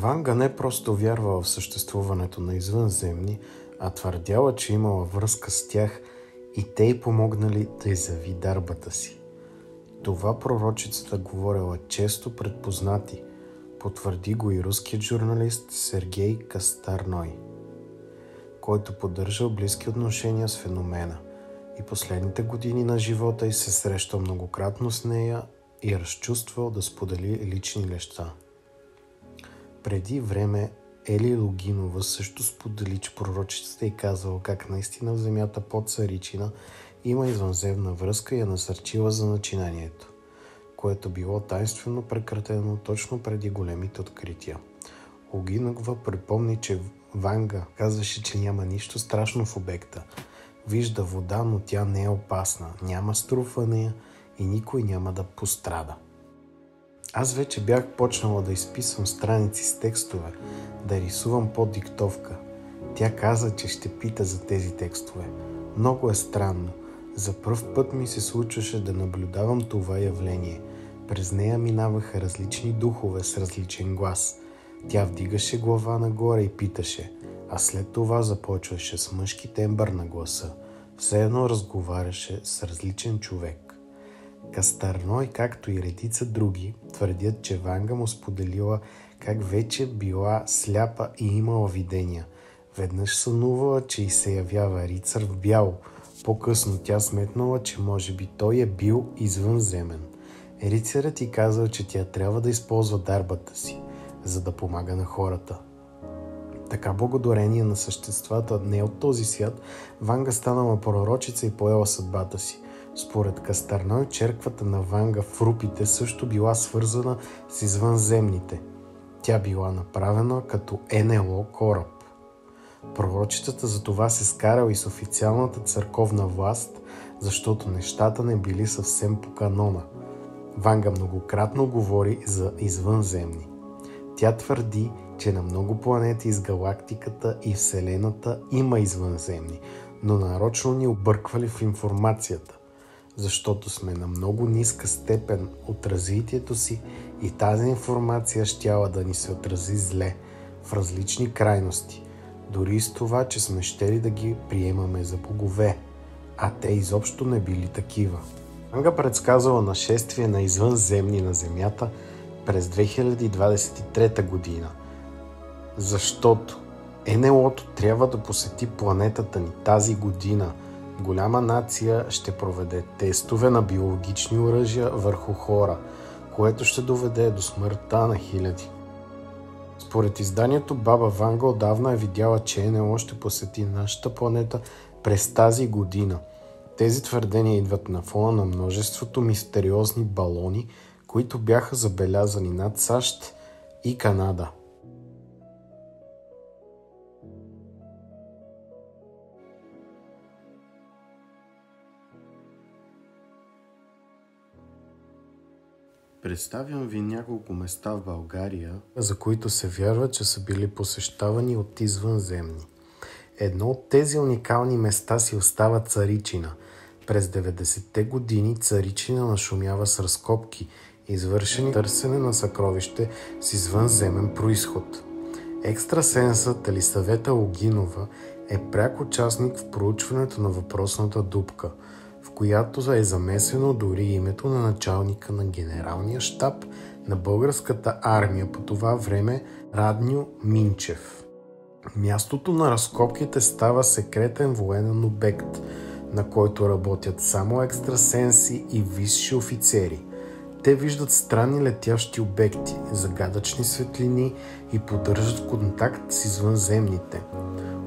Ванга не просто вярвала в съществуването на извънземни, а твърдяла, че имала връзка с тях и те й помогнали да изяви дарбата си. Това пророчицата говорила често пред познати, потвърди го и руският журналист Сергей Костарной, който поддържал близки отношения с феномена и последните години на живота й се срещал многократно с нея и разчувствал да сподели лични неща. Преди време Ели Логинова също сподели, че пророчицата й казала как наистина в земята под Царичина има извънземна връзка и я насърчила за начинанието, което било тайнствено прекратено точно преди големите открития. Логинова припомни, че Ванга казваше, че няма нищо страшно в обекта. Вижда вода, но тя не е опасна, няма струпвания и никой няма да пострада. Аз вече бях почнала да изписвам страници с текстове, да рисувам под диктовка. Тя каза, че ще пита за тези текстове. Много е странно. За пръв път ми се случваше да наблюдавам това явление. През нея минаваха различни духове с различен глас. Тя вдигаше глава нагоре и питаше, а след това започваше с мъжки тембър на гласа. Все едно разговаряше с различен човек. Костарной, както и редица други, твърдят, че Ванга му споделила как вече била сляпа и имала видения. Веднъж сънувала, че й се явява рицар в бяло. По-късно тя сметнала, че може би той е бил извънземен. Рицарът й казал, че тя трябва да използва дарбата си, за да помага на хората. Така благодарение на съществата не от този свят, Ванга станала пророчица и поела съдбата си. Според Костарной, черквата на Ванга в Рупите също била свързана с извънземните. Тя била направена като НЛО кораб. Пророчицата за това се скарала и с официалната църковна власт, защото нещата не били съвсем по канона. Ванга многократно говори за извънземни. Тя твърди, че на много планети из галактиката и Вселената има извънземни, но нарочно ни обърквали в информацията, защото сме на много ниска степен от развитието си и тази информация щяла да ни се отрази зле, в различни крайности, дори с това, че сме щели да ги приемаме за богове, а те изобщо не били такива. Ванга предсказала нашествие на извънземни на Земята през 2023 година, защото НЛО-то трябва да посети планетата ни тази година. Голяма нация ще проведе тестове на биологични оръжия върху хора, което ще доведе до смъртта на хиляди. Според изданието, баба Ванга отдавна е видяла, че НЛО ще посети нашата планета през тази година. Тези твърдения идват на фона на множеството мистериозни балони, които бяха забелязани над САЩ и Канада. Представям ви няколко места в България, за които се вярва, че са били посещавани от извънземни. Едно от тези уникални места си остава Царичина. През 90-те години Царичина нашумява с разкопки, извършени търсене на съкровище с извънземен произход. Екстрасенсът Елисавета Логинова е пряк участник в проучването на въпросната дупка, в която е замесено дори името на началника на генералния щаб на българската армия по това време Радньо Минчев. Мястото на разкопките става секретен военен обект, на който работят само екстрасенси и висши офицери. Те виждат странни летящи обекти, загадъчни светлини и поддържат контакт с извънземните.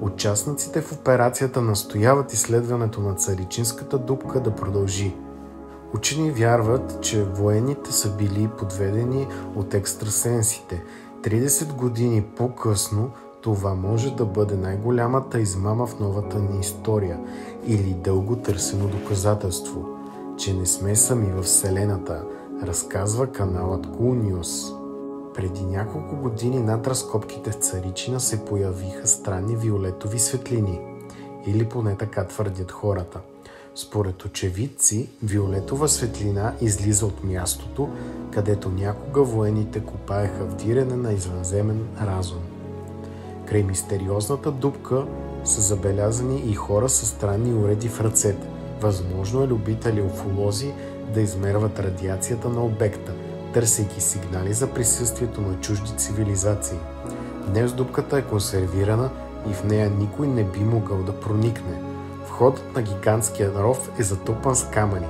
Участниците в операцията настояват изследването на Царичинската дупка да продължи. Учени вярват, че военните са били подведени от екстрасенсите. 30 години по-късно това може да бъде най-голямата измама в новата ни история или дълго търсено доказателство, че не сме сами във Вселената, разказва каналът Cool News. Преди няколко години над разкопките в Царичина се появиха странни виолетови светлини, или поне така твърдят хората. Според очевидци, виолетова светлина излиза от мястото, където някога военните копаеха в дирене на извънземен разум. Край мистериозната дупка са забелязани и хора с странни уреди в ръцете. Възможно е любители уфолози да измерват радиацията на обекта, търсейки сигнали за присъствието на чужди цивилизации. Днес дупката е консервирана и в нея никой не би могъл да проникне. Входът на гигантския ров е затрупан с камъни,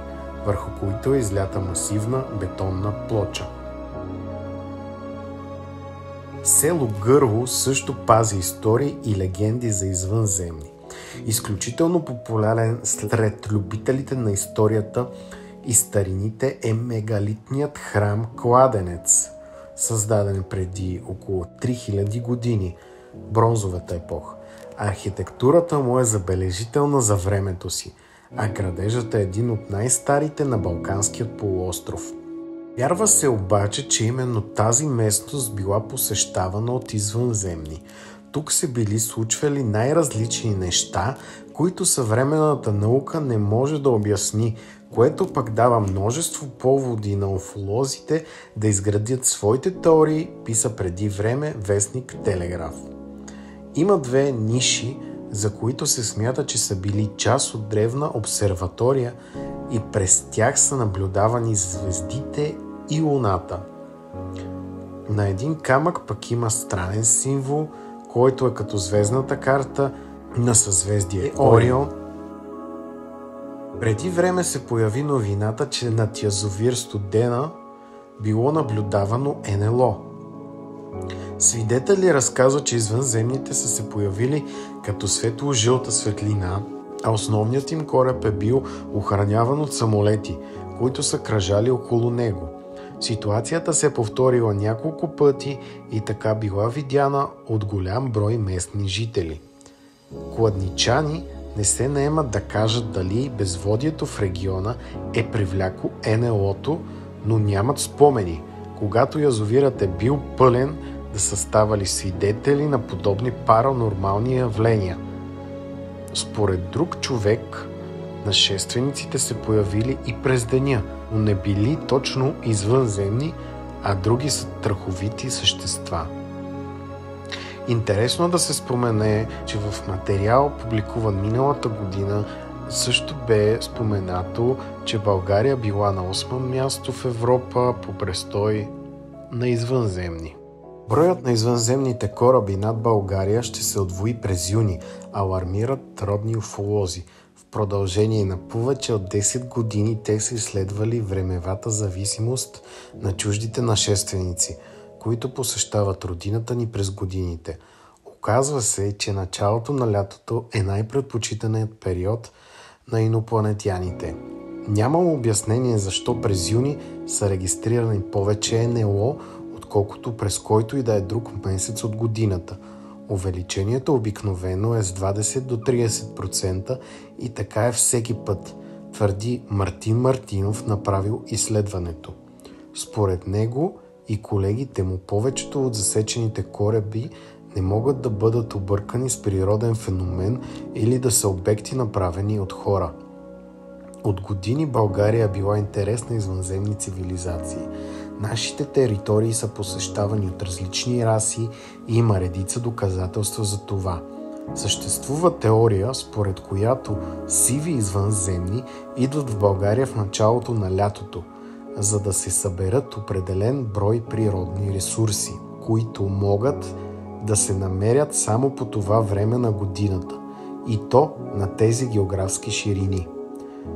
върху които е излята масивна бетонна плоча. Село Гърло също пази истории и легенди за извънземни. Изключително популярен сред любителите на историята и старините е мегалитният храм Кладенец, създаден преди около 3000 години, бронзовата епоха. Архитектурата му е забележителна за времето си, а градежът е един от най-старите на Балканският полуостров. Вярва се обаче, че именно тази местност била посещавана от извънземни. Тук се били случвали най-различни неща, които съвременната наука не може да обясни, което пък дава множество поводи на уфолозите да изградят своите теории, писа преди време вестник Телеграф. Има две ниши, за които се смята, че са били част от древна обсерватория и през тях са наблюдавани звездите и луната. На един камък пък има странен символ, който е като звездната карта на съзвездие Орион. Преди време се появи новината, че над язовир Студена било наблюдавано НЛО. Свидетели разказват, че извънземните са се появили като светло-жълта светлина, а основният им кораб е бил охраняван от самолети, които са кръжали около него. Ситуацията се е повторила няколко пъти и така била видяна от голям брой местни жители. Кладничани не се наемат да кажат дали безводието в региона е привлякло НЛО-то, но нямат спомени, когато язовирът е бил пълен, да са ставали свидетели на подобни паранормални явления. Според друг човек, нашествениците се появили и през деня, но не били точно извънземни, а други страховити същества. Интересно да се спомене, че в материал, публикуван миналата година, също бе споменато, че България била на 8-о място в Европа по престой на извънземни. Броят на извънземните кораби над България ще се удвои през юни, алармират родни уфолози. В продължение на повече от 10 години те са изследвали времевата зависимост на чуждите нашественици, които посещават родината ни през годините. Оказва се, че началото на лятото е най-предпочитаният период на инопланетяните. Нямам обяснение защо през юни са регистрирани повече НЛО, отколкото през който и да е друг месец от годината. Увеличението обикновено е с 20 до 30% и така е всеки път, твърди Мартин Мартинов, направил изследването. Според него и колегите му повечето от засечените кораби не могат да бъдат объркани с природен феномен или да са обекти направени от хора. От години България била интерес на извънземни цивилизации. Нашите територии са посещавани от различни раси и има редица доказателства за това. Съществува теория, според която сиви извънземни идват в България в началото на лятото, за да се съберат определен брой природни ресурси, които могат да се намерят само по това време на годината, и то на тези географски ширини.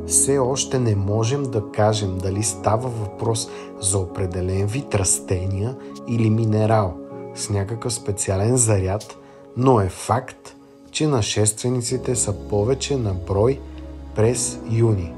Все още не можем да кажем дали става въпрос за определен вид растения или минерал с някакъв специален заряд, но е факт, че нашествениците са повече на брой през юни.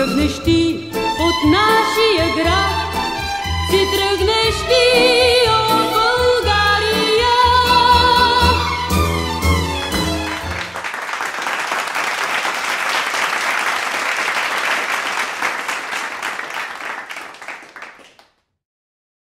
тръгнеш ти от нашия град, си тръгнеш ти